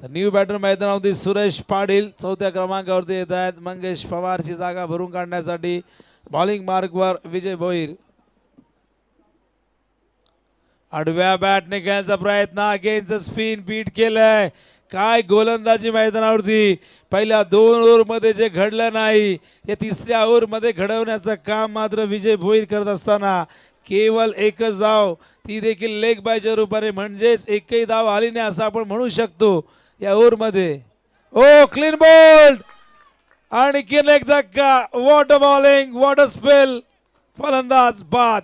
तर न्यू बॅटर मैदानावरती सुरेश पाटील 4थ्या क्रमांकावरती येत आहेत. मंगेश पवारची जागा भरून काढण्यासाठी बॉलिंग मार्कवर विजय भोईर. आडव्या बॅटने खेळण्याचा प्रयत्न. अगेनचं स्पिन बीट केलंय. काय गोलंदाजी मैदानावरती. पहिल्या 2 ओव्हरमध्ये जे घडलं नाही हे तिसऱ्या ओव्हरमध्ये घडवण्याचं काम मात्र विजय भोईर करत असताना केवळ एकच धाव, ती देखील लेग बायच्या रूपाने, म्हणजेच एकही धाव आली नाही असं आपण म्हणू शकतो या ओव्हरमध्ये. ओ क्लीन बोल्ड आणि एक धक्का. What a bowling, what a spell. फलंदाज बाद.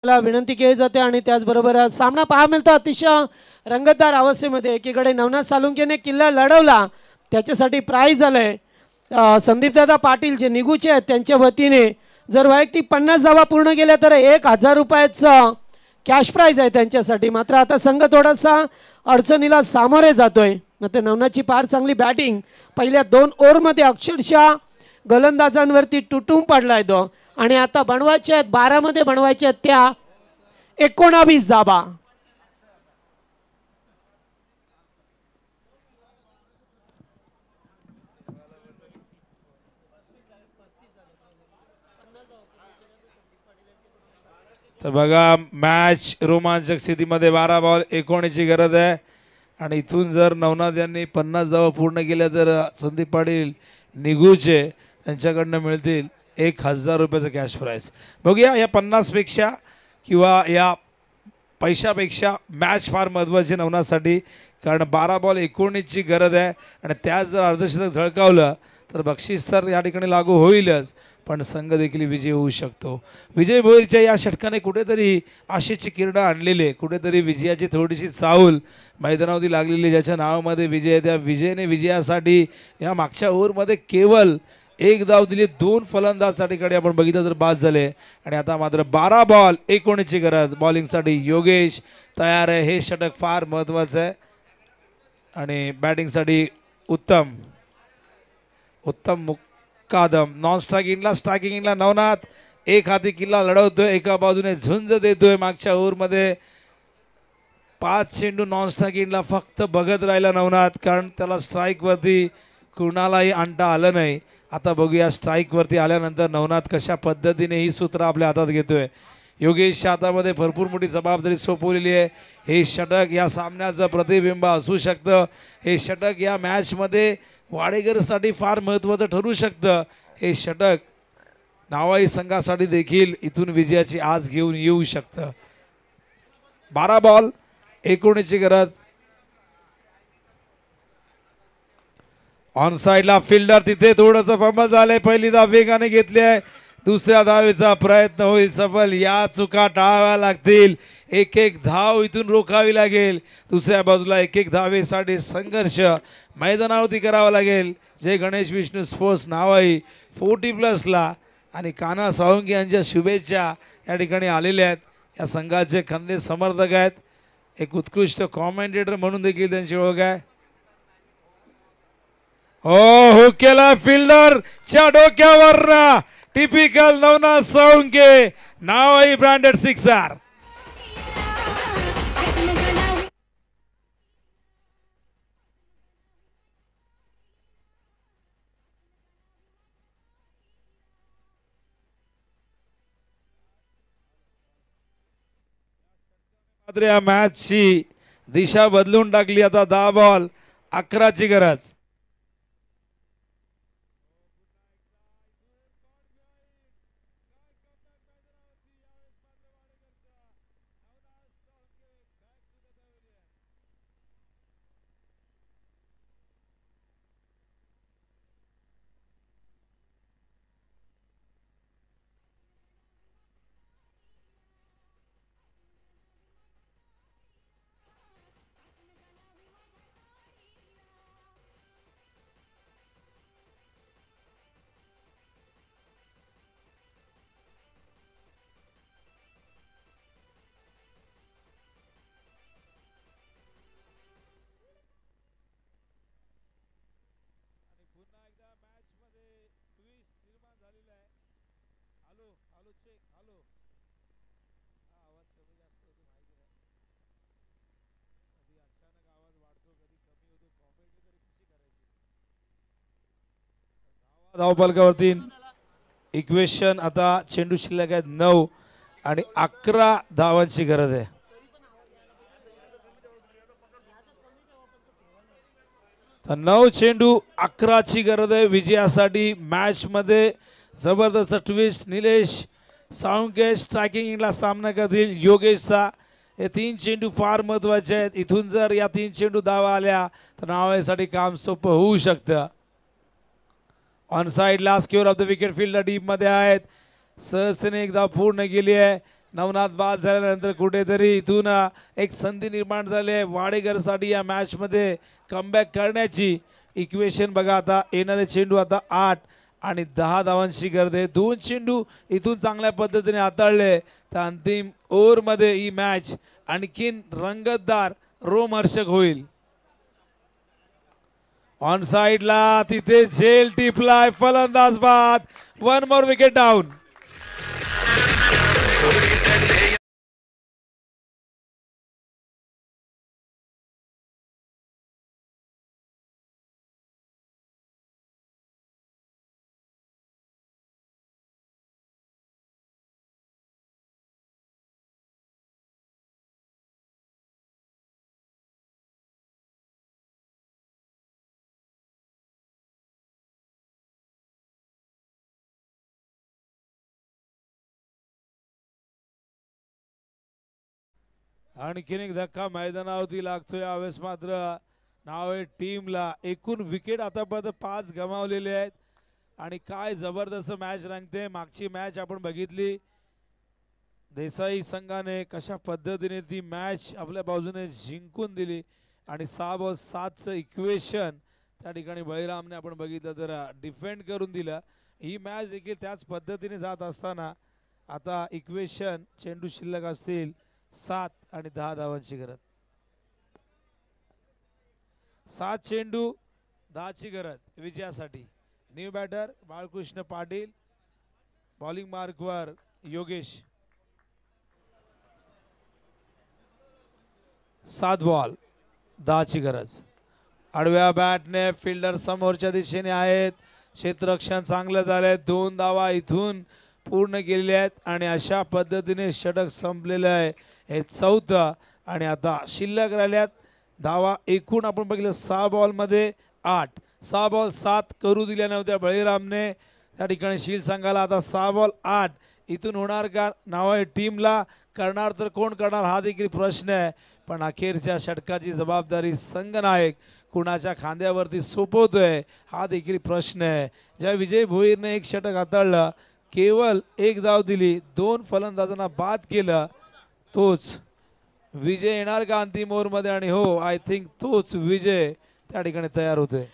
ला विनंती केली जाते आणि त्याचबरोबर सामना पाहा मिळतो अतिशय रंगतदार अवस्थेमध्ये. एकीकडे नवनाथ सालुंकेने किल्ला लढवला, त्याच्यासाठी प्राईज आलंय संदीपदादा पाटील जे निघूचे आहेत त्यांच्या वतीने. जर वैयक्तिक 50 धावा पूर्ण केल्या तर 1000 रुपयाचं कॅश प्राईज आहे त्यांच्यासाठी. मात्र आता संघ थोडासा अडचणीला सामोरे जातोय. मात्र नवनाथची फार चांगली बॅटिंग, पहिल्या 2 ओव्हरमध्ये अक्षरशः गोलंदाजांवरती तुटून पडलाय तो. आणि आता बनवायचे आहेत 12 मध्ये बनवायचे आहेत त्या 19 धावा. तर बघा मॅच रोमांचक स्थितीमध्ये 12 बॉल 19 ची गरज आहे. आणि इथून जर नवनाथ यांनी 50 धावा पूर्ण केल्या तर संदीप पाटील निघूचे यांच्याकडनं मिळतील 1000 रुपयाचं कॅश प्राईज. बघूया या 50 पेक्षा किंवा या पैशापेक्षा मॅच फार महत्त्वाची नवनाथसाठी, कारण 12 बॉल 19 ची गरज आहे. आणि त्यात जर अर्धशतक झळकावलं तर बक्षीस तर या ठिकाणी लागू होईलच, पण संघ देखील विजय होऊ शकतो. विजय भोईरच्या या षटकाने कुठेतरी आशेची किरणं आणलेली, कुठेतरी विजयाची थोडीशी चाहूल मैदानावरती लागलेली. ज्याच्या नावामध्ये विजय, त्या विजयने विजयासाठी या मागच्या ओव्हरमध्ये केवळ 1 धाव दिली. 2 फलंदाज कडे आपण बघितलं तर बाद झाले. आणि आता मात्र 12 बॉल 19 ची गरज. बॉलिंगसाठी योगेश तयार आहे. हे षटक फार महत्त्वाचं आहे. आणि बॅटिंगसाठी उत्तम मुक्कादम. नॉन स्ट्रायकिंग इनला नवनाथ एक हाती किल्ला लढवतोय, एका बाजूने झुंज देतोय. मागच्या ओव्हरमध्ये 5 चेंडू नॉन स्ट्रायकिंगला फक्त बघत राहिला नवनाथ, कारण त्याला स्ट्राईकवरती कुणालाही आणता आलं नाही. आता बघूया स्ट्राईकवरती आल्यानंतर नवनाथ कशा पद्धतीने ही सूत्र आपल्या हातात घेतोय. योगेशच्या हातामध्ये भरपूर मोठी जबाबदारी सोपवलेली आहे. हे षटक या सामन्याचं प्रतिबिंब असू शकतं. हे षटक या मॅचमध्ये वाडेकरसाठी फार महत्त्वाचं ठरू शकतं. हे षटक नावाई संघासाठी देखील इथून विजयाची आस घेऊन येऊ शकतं. 12 बॉल 19 ची गरज. ऑन साइडला फिल्डर तिथे थोडंसं फंबल झालंय. पहिली धाव वेगाने घेतली आहे. दुसऱ्या धावेचा प्रयत्न होईल सफल. या चुका टाळाव्या लागतील. एक धाव इथून रोखावी लागेल. दुसऱ्या बाजूला एक धावेसाठी संघर्ष मैदानावरती करावा लागेल. जय गणेश विष्णू स्पोर्ट्स नावाई 40+ आणि कान्हा साळुंके यांच्या शुभेच्छा या ठिकाणी आलेल्या आहेत. या संघाचे खंदे समर्थक आहेत. एक उत्कृष्ट कॉमेंटेटर म्हणून देखील त्यांची ओळख आहे. हो केला फिल्डर च्या डोक्यावर. टिपिकल नवनाथ साळुंके नावाई ब्रँडेड सिक्सर. मात्र या मॅचची दिशा बदलून टाकली. आता 10 बॉल 11 ची गरज. धावफलकावरती इक्वेशन. आता चेंडू शिल्लक आहेत 9 आणि 11 धावांची गरज आहे. तर 9 चेंडू 11 ची गरज आहे विजयासाठी. मॅच मध्ये जबरदस्त ट्विस्ट. निलेश साळुंके स्ट्रायकिंगला सामना करतील योगेशचा. हे 3 चेंडू फार महत्वाचे आहेत. इथून जर या 3 चेंडू धावा आल्या तर नावासाठी काम सोपं होऊ शकतं. On side last square of the wicket fielder deep मध्ये आहेत. सहजतेने एक धाव पूर्ण केली आहे. नवनाथ बाद झाल्यानंतर कुठेतरी इथून एक संधी निर्माण झाली आहे वाडेकरसाठी या मॅच मध्ये कमबॅक करण्याची. इक्वेशन बघा आता येणारे चेंडू आता 8 आणि 10 धावांची गरज आहे. 2 चेंडू इथून चांगल्या पद्धतीने हाताळले तर अंतिम ओव्हर मध्ये ही मॅच आणखीन रंगतदार रोमहर्षक होईल. ऑन साइडला तिथे झेल टिपलाय फलंदाज बाद. 1 मोर विकेट डाऊन. आणखीन एक धक्का मैदानावरती लागतोय. यावेळेस मात्र नाव आहे टीमला. एकूण विकेट आतापर्यंत 5 गमावलेले आहेत आणि काय जबरदस्त मॅच रंगते. मागची मॅच आपण बघितली देसाई संघाने कशा पद्धतीने ती मॅच आपल्या बाजूने जिंकून दिली आणि 6-7चं इक्वेशन त्या ठिकाणी बळीरामने आपण बघितलं तर डिफेंड करून दिलं. ही मॅच देखील त्याच पद्धतीने जात असताना आता इक्वेशन चेंडू शिल्लक असतील 7 आणि 10 धावांची गरज. 7 चेंडू 10ची गरज विजयासाठी. New batter Balkrishna Patil. Bowling मार्कवर योगेश. 7 बॉल 10ची गरज. आडव्या बॅटने फिल्डर समोरच्या दिशेने आहेत. क्षेत्ररक्षण चांगलं झालंय. 2 धावा इथून पूर्ण केलेल्या आहेत आणि अशा पद्धतीने षटक संपलेलं आहे. हे 4थं आणि आता शिल्लक राहिल्यात धावा. एकूण आपण बघितलं 6 बॉलमध्ये 8. 6 बॉल 7 करू दिल्या नव्हत्या बळीरामने. त्या ठिकाणी शील संघाला आता 6 बॉल 8 इथून होणार का? नाव आहे टीमला. करणार तर कोण करणार हा देखील प्रश्न आहे. पण अखेरच्या षटकाची जबाबदारी संघनायक कुणाच्या खांद्यावरती सोपवतोय हा देखील प्रश्न आहे. ज्या विजय भोईरने एक षटक हाताळलं, केवळ 1 धाव दिली, 2 फलंदाजांना बाद केलं, तोच विजय येणार का अंतिम ओव्हरमध्ये? आणि हो, आय थिंक तोच विजय त्या ठिकाणी तयार होतोय.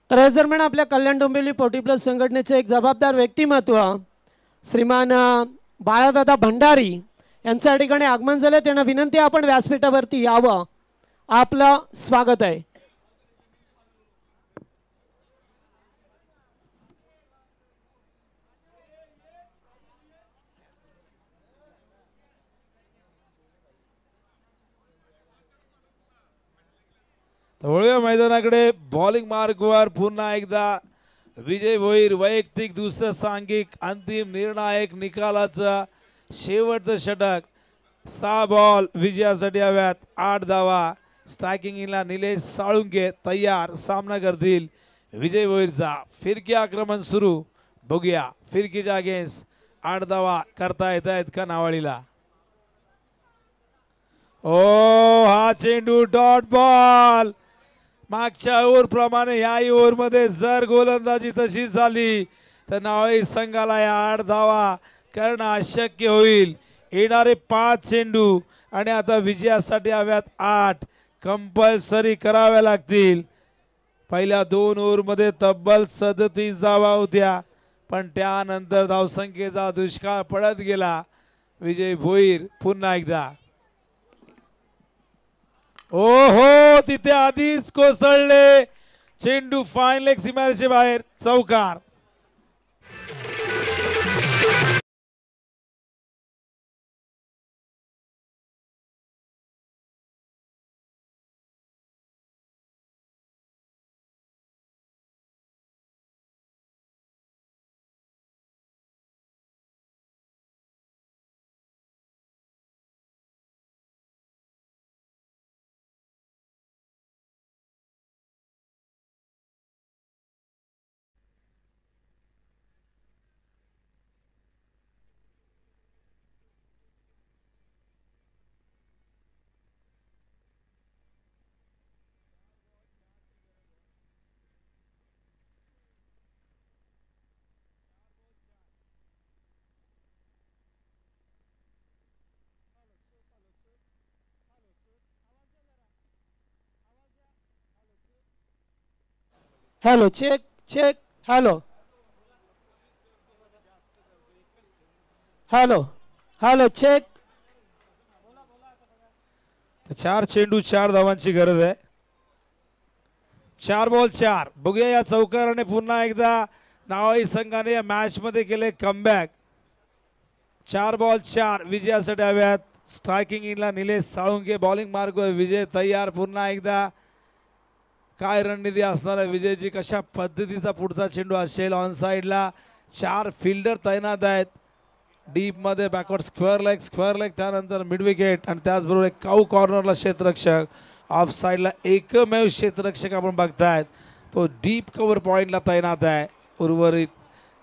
तर याच दरम्यान आपल्या कल्याण डोंबिवली 40+ संघटनेचे एक जबाबदार व्यक्तिमत्व श्रीमान बाळादादा भंडारी यांच्या ठिकाणी आगमन झाले. त्यांना विनंती आपण व्यासपीठावरती यावं. आपलं स्वागत आहे. वळूया मैदानाकडे. बॉलिंग मार्कवर पुन्हा एकदा विजय भोईर. वैयक्तिक दुसरं सांघिक अंतिम निर्णायक निकालाचं शेवटचं षटक. 6 बॉल विजयासाठी हव्यात. 8 धावा. स्ट्रायकिंगला निलेश साळुंके तयार. सामना करतील विजय भोईरचा. फिरकी आक्रमण सुरू. बघूया फिरकीच्या अगेन्स्ट 8 धावा करता येत आहेत का नावाळीला. ओ हा चेंडू डॉट बॉल. मागच्या ओव्हर प्रमाणे याही ओव्हर मध्ये जर गोलंदाजी तशी झाली तर नावाळी संघाला या 8 धावा करणं अशक्य होईल. येणारे 5 चेंडू आणि आता विजयासाठी हव्यात 8 कंपल्सरी कराव्या लागतील. पहिल्या 2 ओव्हरमध्ये तब्बल 37 धावा होत्या पण त्यानंतर धावसंख्येचा दुष्काळ पडत गेला. विजय भोईर पुन्हा एकदा. ओहो तिथे आधीच कोसळले. चेंडू फाईन लेग सीमारेषे बाहेर. चौकार. Hello check check hello hello hello check. 4 चेंडू 4 धावांची गरज आहे. 4 बॉल 4. बघूया या चौकाराने पुन्हा एकदा नावाई संघाने या मॅच मध्ये केले कमबॅक. 4 बॉल 4 विजयासाठी हव्यात. स्ट्रायकिंग इनला निलेश साळुंके, बॉलिंग मार्गवर विजय तयार. पुन्हा एकदा काय रणनीती असणार आहे विजयची, कशा पद्धतीचा पुढचा चेंडू असेल. ऑन साइडला 4 फिल्डर तैनात आहेत. डीप मध्ये बॅकवर्ड स्क्वेअर लेग त्यानंतर मिड विकेट आणि त्याचबरोबर एक काऊ कॉर्नरला क्षेत्ररक्षक. ऑफ साइडला एकमेव क्षेत्ररक्षक आपण बघतायत तो डीप कव्हर पॉइंटला तैनात आहे. उर्वरित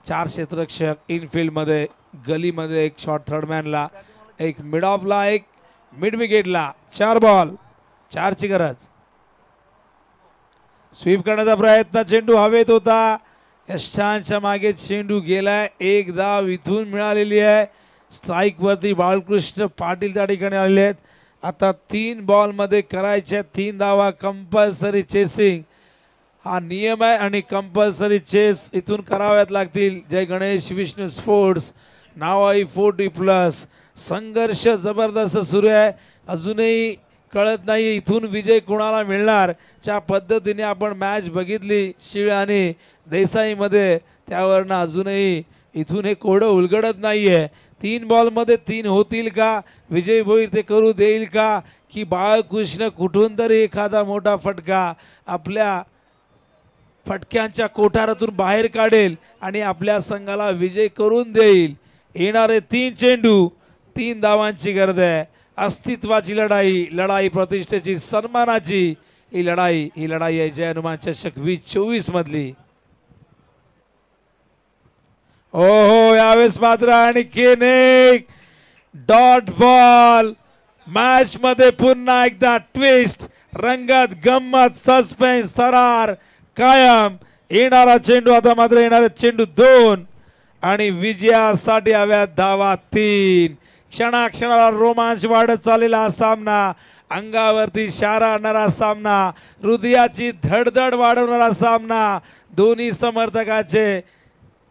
4 क्षेत्ररक्षक इनफिल्डमध्ये, गलीमध्ये एक शॉर्ट थर्डमॅनला, एक मिड ऑफला, एक मिड विकेटला. 4 बॉल 4 ची गरज. स्वीप करण्याचा प्रयत्न, चेंडू हवेत होता. यष्टांच्या मागे चेंडू गेलाय. 1 धाव इथून मिळालेली आहे. स्ट्राईक वरती बाळकृष्ण पाटील त्या ठिकाणी आलेले आहेत. आता 3 बॉल मध्ये करायच्या 3 धावा. कंपल्सरी चेसिंग हा नियम आहे आणि कंपल्सरी चेस इथून कराव्यात लागतील. जय गणेश विष्णू स्पोर्ट्स नावाई 40+ संघर्ष जबरदस्त सुरू आहे. अजूनही कळत नाही इथून विजय कोणाला मिळणार. ज्या पद्धतीने आपण मॅच बघितली शिळ आणि देसाईमध्ये, त्यावरनं अजूनही इथून हे कोडं उलगडत नाहीये. 3 बॉलमध्ये 3 होतील का? विजय भोईर ते करू देईल का? की बाळकृष्ण कुठून तरी एखादा मोठा फटका आपल्या फटक्यांच्या कोठारातून बाहेर काढेल आणि आपल्या संघाला विजय करून देईल. येणारे 3 चेंडू 3 धावांची गरज आहे. अस्तित्वाची लढाई, लढाई प्रतिष्ठेची, सन्मानाची ही लढाई आहे जय हनुमान चषक 2024 मधली. ओहो यावेळेस मात्र आणि केनेक डॉट बॉल. मॅच मध्ये पुन्हा एकदा ट्विस्ट, रंगत, गंमत, सस्पेन्स, थरार कायम. येणारा चेंडू आता मात्र येणारे चेंडू 2 आणि विजयासाठी हव्यात धावा 3. क्षणाक्षणाला रोमांच वाढत चाललेला हा सामना, अंगावरती शारा आणणारा सामना, हृदयाची धडधड वाढवणारा सामना. दोन्ही समर्थकाचे,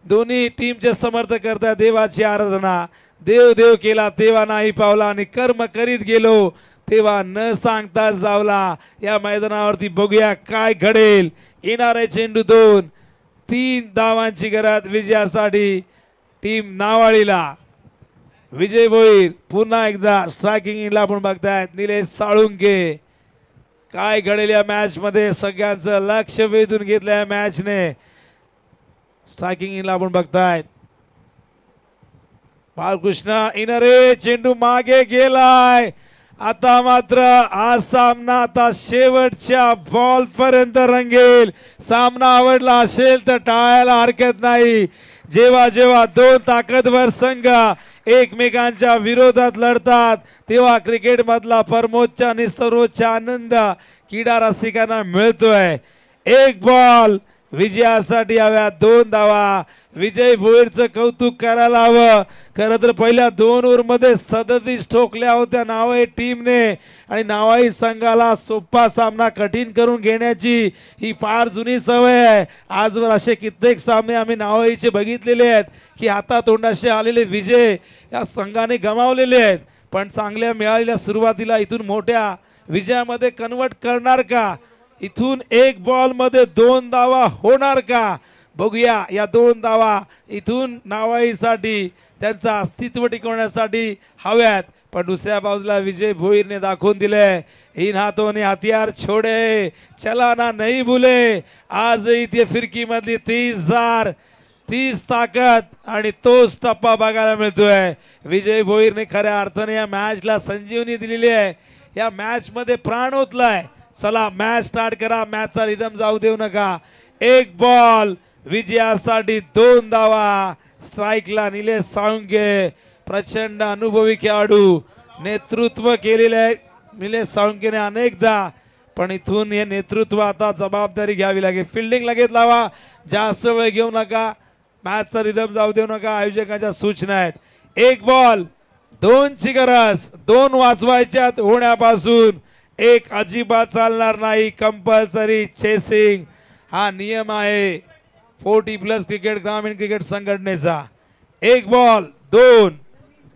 दोन्ही टीमचे समर्थक करतात देवाची आराधना. देव देव केला तेव्हा नाही पावला आणि कर्म करीत गेलो तेव्हा न सांगता जावला. या मैदानावरती बघूया काय घडेल. येणारे चेंडू 2, 3 धावांची गरज विजयासाठी टीम नावाळीला. विजय भोईर पुन्हा एकदा स्ट्रायकिंग इनला आपण बघतायत. निलेश साळुंके. काय घडेल या मॅच मध्ये, सगळ्यांचं लक्ष वेधून घेतलं या मॅचने. स्ट्रायकिंग इनला आपण बघतायत. बाळकृष्ण इनरे, चेंडू मागे गेलाय. आता मात्र हा सामना आता शेवटच्या बॉल पर्यंत रंगेल. सामना आवडला असेल तर टाळायला हरकत नाही. जेव्हा जेव्हा 2 ताकदवर संघ एकमेकांच्या विरोधात लढतात तेव्हा क्रिकेट मधला परमोच्च आणि सर्वोच्च आनंद क्रीडा रसिकांना मिळतोय. 1 बॉल विजयासाठी हव्या 2 धावा. विजय भोईरचं कौतुक करायला हवं. खरं तर पहिल्या 2 ओव्हरमध्ये 37 ठोकल्या होत्या नावाई टीमने आणि नावाई संघाला सोपा सामना कठीण करून घेण्याची ही फार जुनी सवय आहे. आजवर असे कित्येक सामने आम्ही नावाईचे बघितलेले आहेत की हातातोंडाशी आलेले विजय या संघाने गमावलेले आहेत. पण चांगल्या मिळालेल्या सुरुवातीला इथून मोठ्या विजयामध्ये कन्वर्ट करणार का? इथून 1 बॉलमध्ये 2 धावा होणार का? बघूया. या 2 धावा इथून नावाईसाठी त्यांचं अस्तित्व टिकवण्यासाठी हव्यात. पण दुसऱ्या बाजूला विजय भोईरने दाखवून दिले इन हाथों ने हथियार छोड़े, चलाना नहीं भूले. आज इथे फिरकी मधली 30 ताकद आणि तोच टप्पा बघायला मिळतोय. विजय भोईरने खऱ्या अर्थाने या मॅचला संजीवनी दिलेली आहे. या मॅच मध्ये प्राण ओतलाय. चला मॅच स्टार्ट करा, मॅचचा रिदम जाऊ देऊ नका. 1 बॉल विजयासाठी 2 धावा. स्ट्राईकला निलेश साळुंके, प्रचंड अनुभवी खेळाडू, नेतृत्व केलेले आहे निलेश साळुंकेने अनेकदा. पण इथून हे नेतृत्व आता जबाबदारी घ्यावी लागेल. फिल्डिंग लगेच लावा, जास्त वेळ घेऊ नका, मॅचचा रिदम जाऊ देऊ नका. आयोजकांच्या सूचना आहेत. 1 बॉल 2 ची गरज. 2 वाचवायच्यात होण्यापासून 1 अजिबात चालणार नाही. कंपल्सरी चेसिंग हा नियम आहे 40+ क्रिकेट ग्रामीण क्रिकेट संघटनेचा. 1 बॉल 2.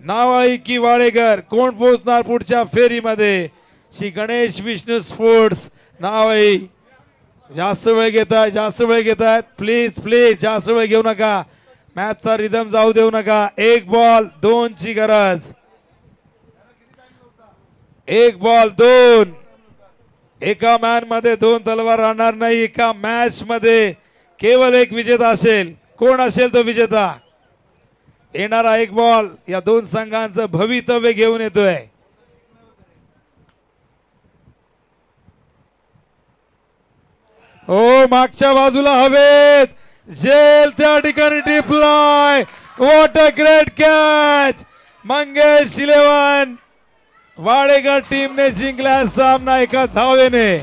नावाई की वाडेकर कोण पोहोचणार पुढच्या फेरीमध्ये? श्री गणेश विष्णू स्पोर्ट्स नावाई. जास्त वेळ घेतायत प्लीज जास्त वेळ घेऊ नका. मॅचचा रिदम जाऊ देऊ नका. 1 बॉल 2 ची गरज. 1 बॉल 2. एका मॅन मध्ये 2 तलवार राहणार नाही. एका मॅच मध्ये केवळ एक विजेता असेल. कोण असेल तो विजेता? येणारा 1 बॉल या 2 संघांचं भवितव्य घेऊन येतोय. हो मागच्या बाजूला हवेत जेल त्या ठिकाणी deploy. What a great catch. Mangesh 11 Wadekar टीमने जिंकला सामना एका धावेने.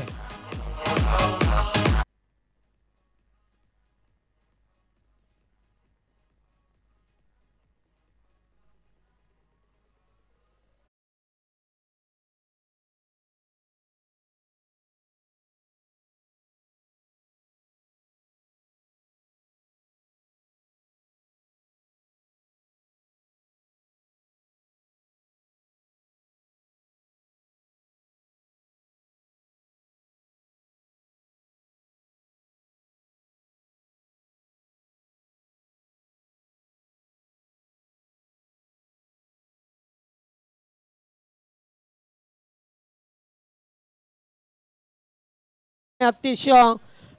अतिशय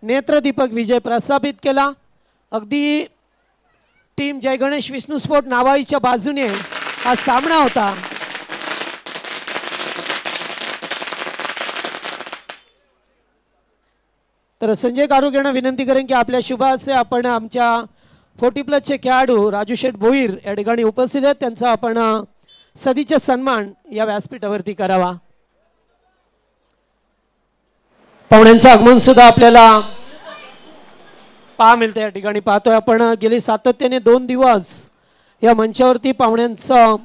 नेत्रदीपक विजय प्रस्थापित केला. अगदी टीम जय गणेश विष्णू स्पोर्ट नावाईच्या बाजूने हा सामना होता. तर संजय कारुक यांना विनंती करेन की आपल्या शुभाचे आपण आमच्या 40+ खेळाडू राजू शेठ भोईर या ठिकाणी उपस्थित आहेत. त्यांचा आपण सदिच्छा सन्मान या व्यासपीठावरती करावा. पाहुण्यांचं आगमन सुद्धा आपल्याला पहा मिळते. या ठिकाणी पाहतोय आपण गेली सातत्याने 2 दिवस या मंचावरती पाहुण्यांचं